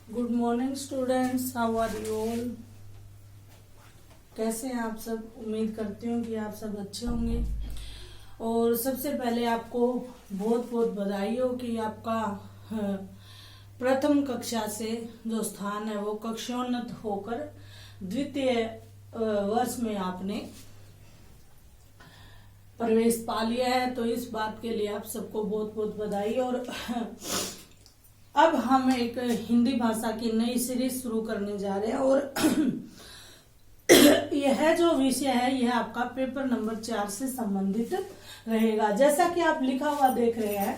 Good morning students, how are you all. कैसे हैं आप सब। उम्मीद करती हूँ कि आप सब अच्छे होंगे। और सबसे पहले आपको बहुत बहुत बधाई हो कि आपका प्रथम कक्षा से जो स्थान है वो कक्षोन्नत होकर द्वितीय वर्ष में आपने प्रवेश पा लिया है। तो इस बात के लिए आप सबको बहुत बहुत बधाई। और अब हम एक हिंदी भाषा की नई सीरीज शुरू करने जा रहे हैं और यह जो विषय है यह आपका पेपर नंबर 4 से संबंधित रहेगा। जैसा कि आप लिखा हुआ देख रहे हैं,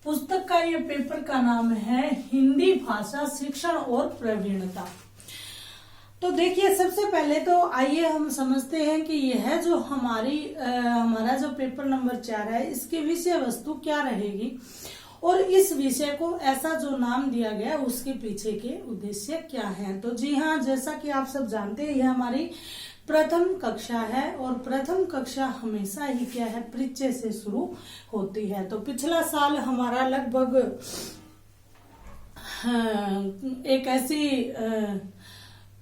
पुस्तक का ये पेपर का नाम है हिंदी भाषा शिक्षण और प्रवीणता। तो देखिए, सबसे पहले तो आइए हम समझते हैं कि यह जो हमारा जो पेपर नंबर 4 है इसकी विषय वस्तु क्या रहेगी और इस विषय को ऐसा जो नाम दिया गया उसके पीछे के उद्देश्य क्या हैं। तो जी हाँ, जैसा कि आप सब जानते हैं, यह हमारी प्रथम कक्षा है और प्रथम कक्षा हमेशा ही क्या है, परिचय से शुरू होती है। तो पिछला साल हमारा लगभग एक ऐसी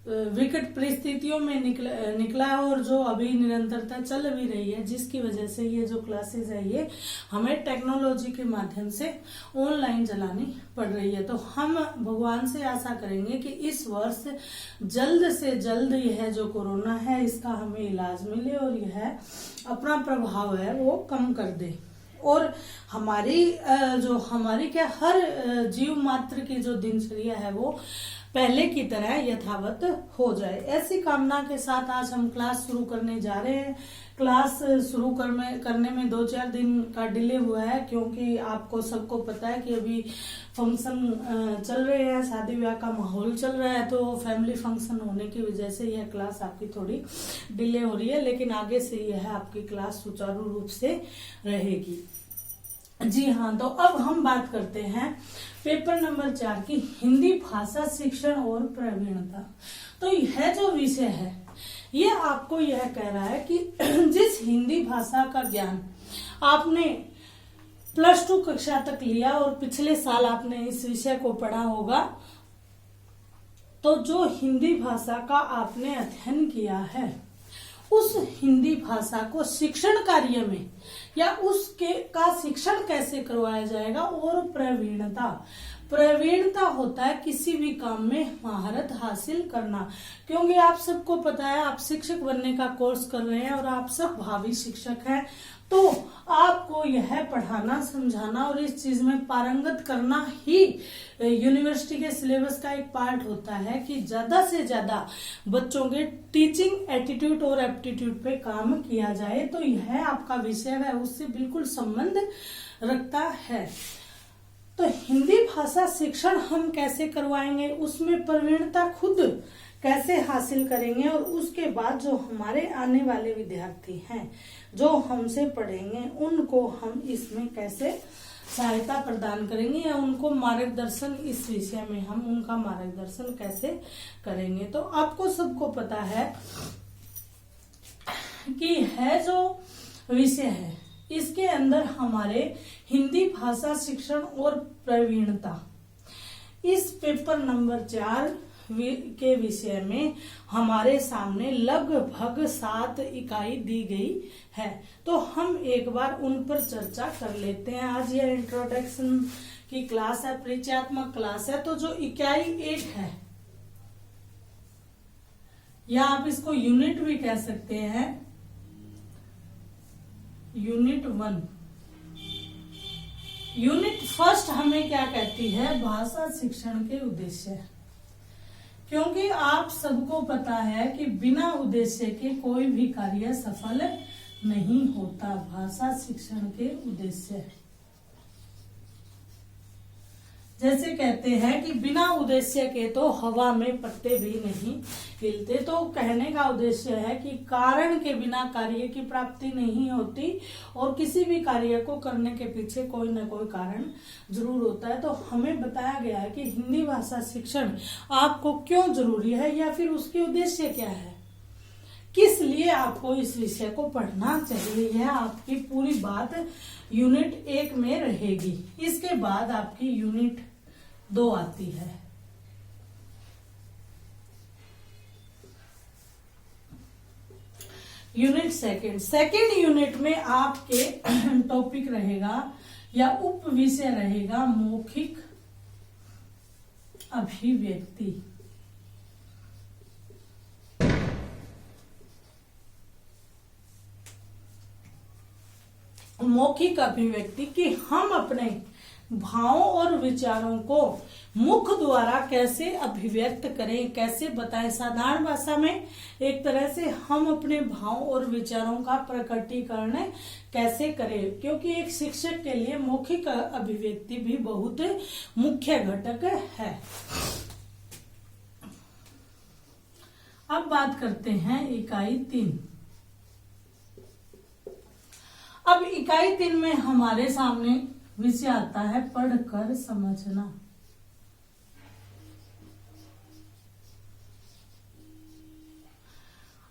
विकट परिस्थितियों में निकला और जो अभी निरंतरता चल भी रही है, जिसकी वजह से ये जो क्लासेस है ये हमें टेक्नोलॉजी के माध्यम से ऑनलाइन चलानी पड़ रही है। तो हम भगवान से आशा करेंगे कि इस वर्ष जल्द से जल्द यह जो कोरोना है इसका हमें इलाज मिले और यह अपना प्रभाव है वो कम कर दे और हमारी क्या हर जीव मात्र की जो दिनचर्या है वो पहले की तरह यथावत हो जाए। ऐसी कामना के साथ आज हम क्लास शुरू करने जा रहे हैं। क्लास शुरू करने में 2-4 दिन का डिले हुआ है, क्योंकि आपको सबको पता है कि अभी फंक्शन चल रहे हैं, शादी ब्याह का माहौल चल रहा है। तो फैमिली फंक्शन होने की वजह से यह क्लास आपकी थोड़ी डिले हो रही है, लेकिन आगे से यह आपकी क्लास सुचारू रूप से रहेगी। जी हाँ, तो अब हम बात करते हैं पेपर नंबर 4 की हिंदी भाषा शिक्षण और प्रवीणता। तो यह जो विषय है ये आपको यह कह रहा है कि जिस हिंदी भाषा का ज्ञान आपने +2 कक्षा तक लिया और पिछले साल आपने इस विषय को पढ़ा होगा, तो जो हिंदी भाषा का आपने अध्ययन किया है उस हिंदी भाषा को शिक्षण कार्य में या उसके का शिक्षण कैसे करवाया जाएगा। और प्रवीणता होता है किसी भी काम में महारत हासिल करना। क्योंकि आप सबको पता है आप शिक्षक बनने का कोर्स कर रहे हैं और आप सब भावी शिक्षक हैं, तो आपको यह पढ़ाना समझाना और इस चीज में पारंगत करना ही यूनिवर्सिटी के सिलेबस का एक पार्ट होता है कि ज्यादा से ज्यादा बच्चों के टीचिंग एटीट्यूड और एप्टीट्यूड पे काम किया जाए। तो यह आपका विषय है उससे बिल्कुल संबंध रखता है। तो हिंदी भाषा शिक्षण हम कैसे करवाएंगे, उसमें प्रवीणता खुद कैसे हासिल करेंगे और उसके बाद जो हमारे आने वाले विद्यार्थी हैं जो हमसे पढ़ेंगे उनको हम इसमें कैसे सहायता प्रदान करेंगे या उनको मार्गदर्शन, इस विषय में हम उनका मार्गदर्शन कैसे करेंगे। तो आपको सबको पता है कि है जो विषय है इसके अंदर हमारे हिंदी भाषा शिक्षण और प्रवीणता इस पेपर नंबर 4 के विषय में हमारे सामने लगभग 7 इकाई दी गई है। तो हम एक बार उन पर चर्चा कर लेते हैं। आज यह इंट्रोडक्शन की क्लास है, परिचयात्मक क्लास है। तो जो इकाई 1 है या आप इसको यूनिट भी कह सकते हैं, यूनिट 1। यूनिट फर्स्ट हमें क्या कहती है, भाषा शिक्षण के उद्देश्य। क्योंकि आप सबको पता है कि बिना उद्देश्य के कोई भी कार्य सफल नहीं होता। भाषा शिक्षण के उद्देश्य जैसे कहते हैं कि बिना उद्देश्य के तो हवा में पत्ते भी नहीं हिलते। तो कहने का उद्देश्य है कि कारण के बिना कार्य की प्राप्ति नहीं होती और किसी भी कार्य को करने के पीछे कोई ना कोई कारण जरूर होता है। तो हमें बताया गया है कि हिंदी भाषा शिक्षण आपको क्यों जरूरी है या फिर उसके उद्देश्य क्या है, किस लिए आपको इस विषय को पढ़ना चाहिए। यह आपकी पूरी बात यूनिट 1 में रहेगी। इसके बाद आपकी यूनिट 2 आती है। यूनिट सेकेंड यूनिट में आपके टॉपिक रहेगा या उप विषय रहेगा मौखिक अभिव्यक्ति। मौखिक अभिव्यक्ति कि हम अपने भावों और विचारों को मुख द्वारा कैसे अभिव्यक्त करें, कैसे बताएं। साधारण भाषा में एक तरह से हम अपने भावों और विचारों का प्रकटीकरण कैसे करें, क्योंकि एक शिक्षक के लिए मौखिक अभिव्यक्ति भी बहुत मुख्य घटक है। अब बात करते हैं इकाई 3। अब इकाई 3 में हमारे सामने विषय आता है पढ़कर समझना।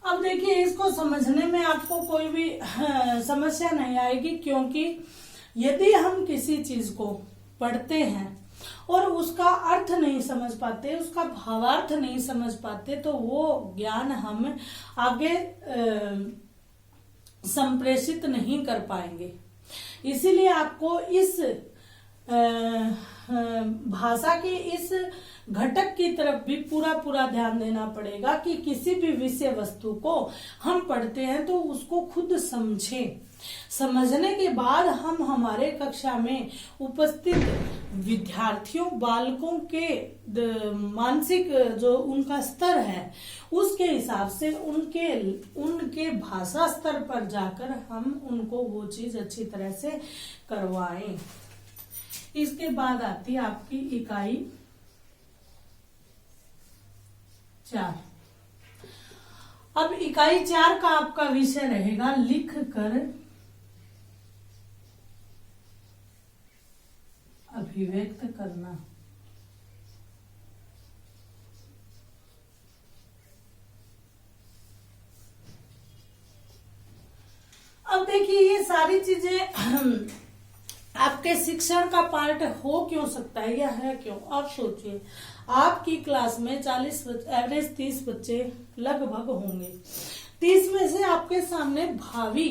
अब देखिए, इसको समझने में आपको कोई भी समस्या नहीं आएगी, क्योंकि यदि हम किसी चीज को पढ़ते हैं और उसका अर्थ नहीं समझ पाते, उसका भावार्थ नहीं समझ पाते, तो वो ज्ञान हम आगे संप्रेषित नहीं कर पाएंगे। इसीलिए आपको इस भाषा के इस घटक की तरफ भी पूरा ध्यान देना पड़ेगा कि किसी भी विषय वस्तु को हम पढ़ते हैं तो उसको खुद समझें। समझने के बाद हम हमारे कक्षा में उपस्थित विद्यार्थियों, बालकों के मानसिक जो उनका स्तर है उसके हिसाब से उनके भाषा स्तर पर जाकर हम उनको वो चीज अच्छी तरह से करवाएं। इसके बाद आती है आपकी इकाई 4। अब इकाई 4 का आपका विषय रहेगा लिख कर अभिव्यक्त करना। अब देखिए, ये सारी चीजें आपके शिक्षण का पार्ट हो क्यों सकता है या है क्यों? आप सोचिए, आपकी क्लास में 40 एवरेज 30 बच्चे लगभग होंगे। 30 में से आपके सामने भावी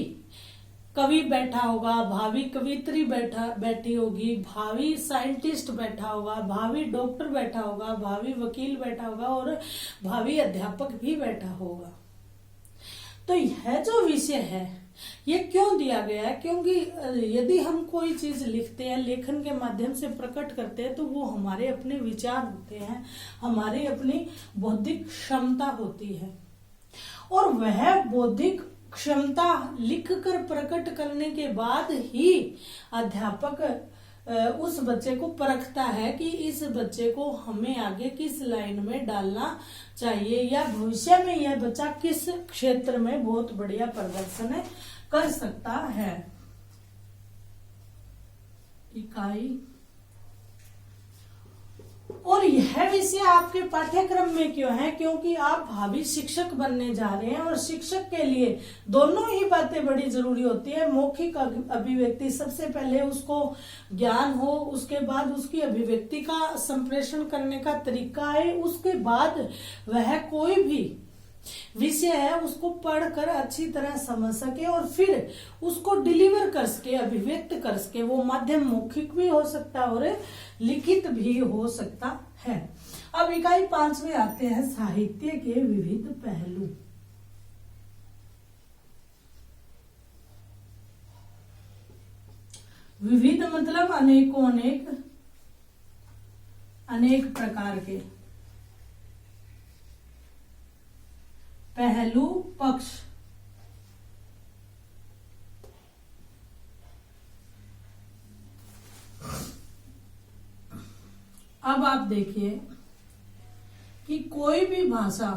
कवि बैठा होगा, भावी कवित्री बैठी होगी, भावी साइंटिस्ट बैठा होगा, भावी डॉक्टर बैठा होगा, भावी वकील बैठा होगा और भावी अध्यापक भी बैठा होगा। तो यह जो विषय है ये क्यों दिया गया है? क्योंकि यदि हम कोई चीज लिखते हैं, लेखन के माध्यम से प्रकट करते हैं, तो वो हमारे अपने विचार होते हैं, हमारी अपनी बौद्धिक क्षमता होती है, और वह बौद्धिक क्षमता लिखकर प्रकट करने के बाद ही अध्यापक उस बच्चे को परखता है कि इस बच्चे को हमें आगे किस लाइन में डालना चाहिए या भविष्य में यह बच्चा किस क्षेत्र में बहुत बढ़िया प्रदर्शन कर सकता है। इकाई और यह विषय आपके पाठ्यक्रम में क्यों है? क्योंकि आप भावी शिक्षक बनने जा रहे हैं और शिक्षक के लिए दोनों ही बातें बड़ी जरूरी होती है। मौखिक अभिव्यक्ति, सबसे पहले उसको ज्ञान हो, उसके बाद उसकी अभिव्यक्ति का संप्रेषण करने का तरीका है, उसके बाद वह कोई भी विषय है उसको पढ़कर अच्छी तरह समझ सके और फिर उसको डिलीवर कर सके, अभिव्यक्त कर सके। वो माध्यम मौखिक भी हो सकता है और लिखित भी हो सकता है। अब इकाई 5 में आते हैं साहित्य के विविध पहलू। विविध मतलब अनेकों अनेक प्रकार के पहलू, पक्ष। अब आप देखिए कि कोई भी भाषा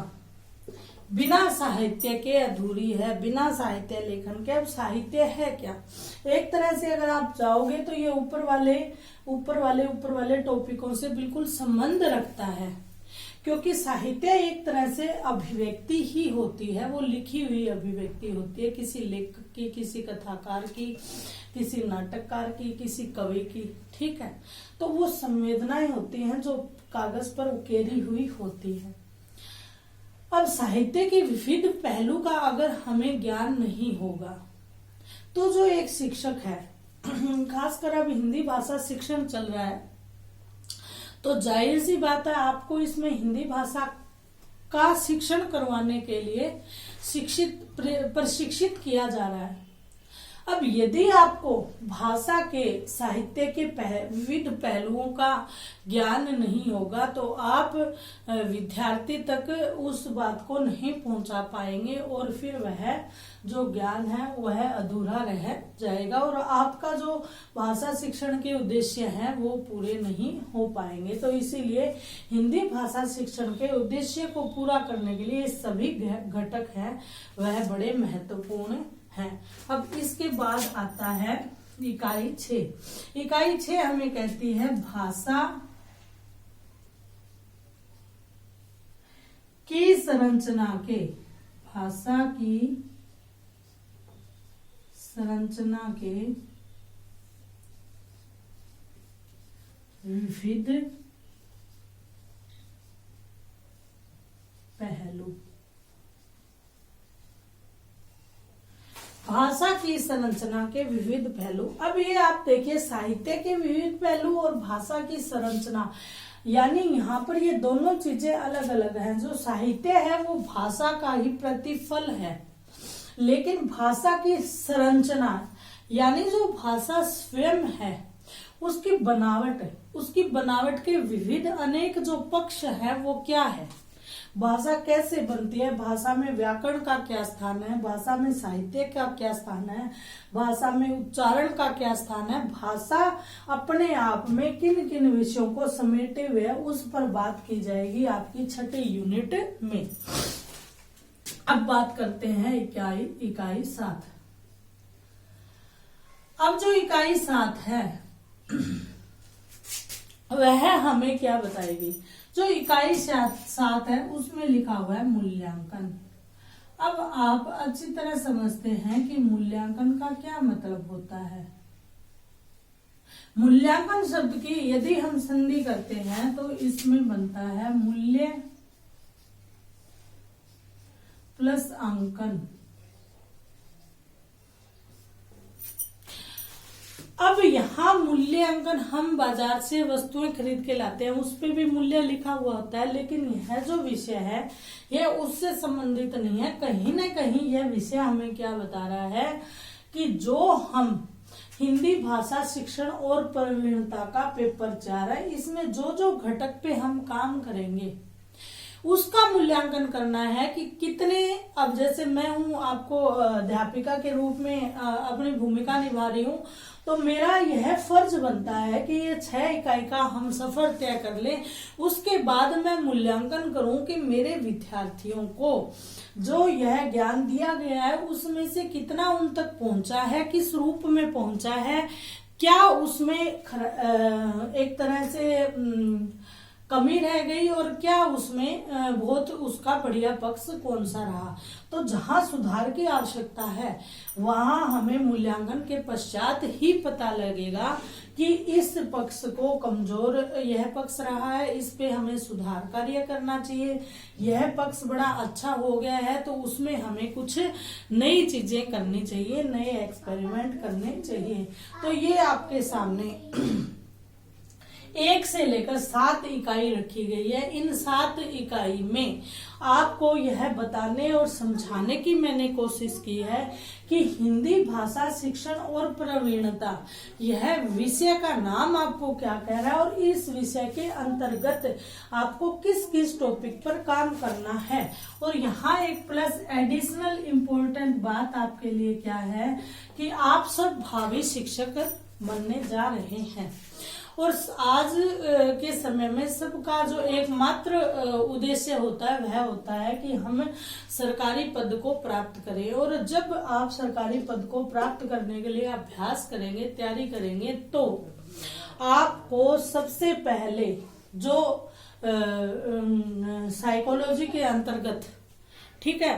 बिना साहित्य के अधूरी है, बिना साहित्य लेखन के। अब साहित्य है क्या? एक तरह से अगर आप जाओगे तो ये ऊपर वाले टॉपिकों से बिल्कुल संबंध रखता है, क्योंकि साहित्य एक तरह से अभिव्यक्ति ही होती है, वो लिखी हुई अभिव्यक्ति होती है किसी लेखक की, किसी कथाकार की, किसी नाटककार की, किसी कवि की। ठीक है, तो वो संवेदनाएं होती हैं जो कागज पर उकेरी हुई होती है। अब साहित्य के विविध पहलू का अगर हमें ज्ञान नहीं होगा तो जो एक शिक्षक है, खासकर अब हिंदी भाषा शिक्षण चल रहा है, तो जाहिर सी बात है आपको इसमें हिंदी भाषा का शिक्षण करवाने के लिए प्रशिक्षित किया जा रहा है। अब यदि आपको भाषा के साहित्य के विविध पहलुओं का ज्ञान नहीं होगा तो आप विद्यार्थी तक उस बात को नहीं पहुंचा पाएंगे और फिर वह जो ज्ञान है वह अधूरा रह जाएगा और आपका जो भाषा शिक्षण के उद्देश्य हैं वो पूरे नहीं हो पाएंगे। तो इसीलिए हिंदी भाषा शिक्षण के उद्देश्य को पूरा करने के लिए सभी घटक हैं वह बड़े महत्वपूर्ण है। अब इसके बाद आता है इकाई 6। इकाई 6 हमें कहती है भाषा की संरचना के, भाषा की संरचना के विविध पहलू। भाषा की संरचना के विविध पहलू। अब ये आप देखिए साहित्य के विविध पहलू और भाषा की संरचना, यानी यहाँ पर ये दोनों चीजें अलग अलग हैं। जो साहित्य है वो भाषा का ही प्रतिफल है, लेकिन भाषा की संरचना यानी जो भाषा स्वयं है उसकी बनावट के विविध अनेक जो पक्ष है वो क्या है, भाषा कैसे बनती है, भाषा में व्याकरण का क्या स्थान है, भाषा में साहित्य का क्या स्थान है, भाषा में उच्चारण का क्या स्थान है, भाषा अपने आप में किन किन विषयों को समेटे हुए है, उस पर बात की जाएगी आपकी छठी यूनिट में। अब बात करते हैं इकाई 7। अब जो इकाई 7 है वह हमें क्या बताएगी। जो इकाई 7 है उसमें लिखा हुआ है मूल्यांकन। अब आप अच्छी तरह समझते हैं कि मूल्यांकन का क्या मतलब होता है। मूल्यांकन शब्द की यदि हम संधि करते हैं तो इसमें बनता है मूल्य प्लस अंकन। अब यहाँ मूल्यांकन हम बाजार से वस्तुएं खरीद के लाते हैं, उस पे भी मूल्य लिखा हुआ होता है, लेकिन यह जो विषय है यह उससे संबंधित नहीं है। कहीं ना कहीं यह विषय हमें क्या बता रहा है कि जो हम हिंदी भाषा शिक्षण और प्रवीणता का पेपर 4 है, इसमें जो जो घटक पे हम काम करेंगे उसका मूल्यांकन करना है कि कितने। अब जैसे मैं हूं आपको अध्यापिका के रूप में अपनी भूमिका निभा रही हूं, तो मेरा यह फर्ज बनता है कि ये 6 इकाई का हम सफर तय कर लें। उसके बाद मैं मूल्यांकन करूं कि मेरे विद्यार्थियों को जो यह ज्ञान दिया गया है उसमें से कितना उन तक पहुंचा है, किस रूप में पहुंचा है, क्या उसमें एक तरह से कमी रह गई और क्या उसमें बहुत उसका बढ़िया पक्ष कौन सा रहा। तो जहां सुधार की आवश्यकता है वहां हमें मूल्यांकन के पश्चात ही पता लगेगा कि इस पक्ष को कमजोर यह पक्ष रहा है, इस पे हमें सुधार कार्य करना चाहिए। यह पक्ष बड़ा अच्छा हो गया है तो उसमें हमें कुछ नई चीजें करनी चाहिए, नए एक्सपेरिमेंट करने चाहिए। तो ये आपके सामने 1 से लेकर 7 इकाई रखी गई है। इन 7 इकाई में आपको यह बताने और समझाने की मैंने कोशिश की है कि हिंदी भाषा शिक्षण और प्रवीणता यह विषय का नाम आपको क्या कह रहा है और इस विषय के अंतर्गत आपको किस किस टॉपिक पर काम करना है। और यहाँ एक प्लस एडिशनल इम्पोर्टेंट बात आपके लिए क्या है कि आप सब भावी शिक्षक बनने जा रहे हैं और आज के समय में सबका जो एकमात्र उद्देश्य होता है वह होता है कि हम सरकारी पद को प्राप्त करें। और जब आप सरकारी पद को प्राप्त करने के लिए अभ्यास करेंगे, तैयारी करेंगे, तो आपको सबसे पहले जो साइकोलॉजी के अंतर्गत, ठीक है,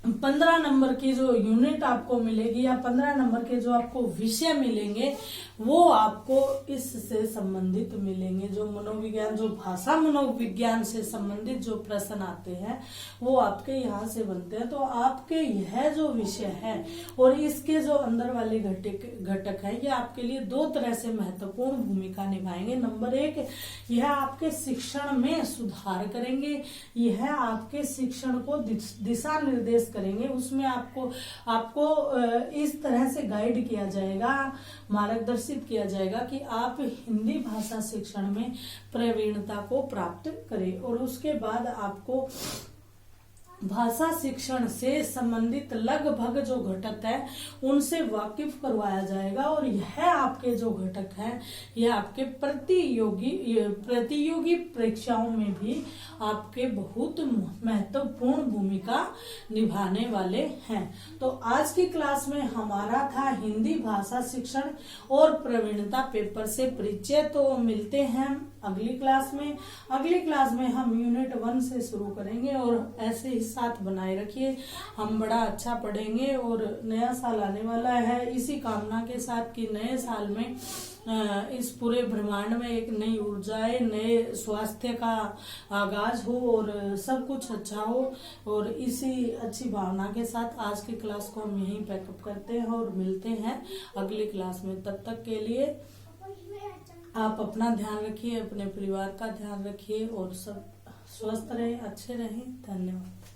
15 नंबर की जो यूनिट आपको मिलेगी या 15 नंबर के जो आपको विषय मिलेंगे वो आपको इससे संबंधित मिलेंगे। जो मनोविज्ञान, जो भाषा मनोविज्ञान से संबंधित जो प्रश्न आते हैं वो आपके यहाँ से बनते हैं। तो आपके यह जो विषय है और इसके जो अंदर वाले घटक हैं ये आपके लिए दो तरह से महत्वपूर्ण भूमिका निभाएंगे। नंबर एक, यह आपके शिक्षण में सुधार करेंगे, यह आपके शिक्षण को दिशा निर्देश करेंगे। उसमें आपको इस तरह से गाइड किया जाएगा, मार्गदर्शित किया जाएगा कि आप हिंदी भाषा शिक्षण में प्रवीणता को प्राप्त करें। और उसके बाद आपको भाषा शिक्षण से संबंधित लगभग जो घटक है उनसे वाकिफ करवाया जाएगा। और यह आपके जो घटक हैं यह आपके प्रतियोगी परीक्षाओं में भी आपके बहुत महत्वपूर्ण भूमिका निभाने वाले हैं। तो आज की क्लास में हमारा था हिंदी भाषा शिक्षण और प्रवीणता पेपर से परिचय। तो मिलते हैं अगली क्लास में। अगली क्लास में हम यूनिट 1 से शुरू करेंगे और ऐसे ही साथ बनाए रखिए, हम बड़ा अच्छा पढ़ेंगे। और नया साल आने वाला है, इसी कामना के साथ कि नए साल में इस पूरे ब्रह्मांड में एक नई ऊर्जाएं, नए स्वास्थ्य का आगाज हो और सब कुछ अच्छा हो। और इसी अच्छी भावना के साथ आज की क्लास को हम यहीं पैकअप करते हैं और मिलते हैं अगली क्लास में। तब तक के लिए आप अपना ध्यान रखिए, अपने परिवार का ध्यान रखिए और सब स्वस्थ रहें, अच्छे रहें। धन्यवाद।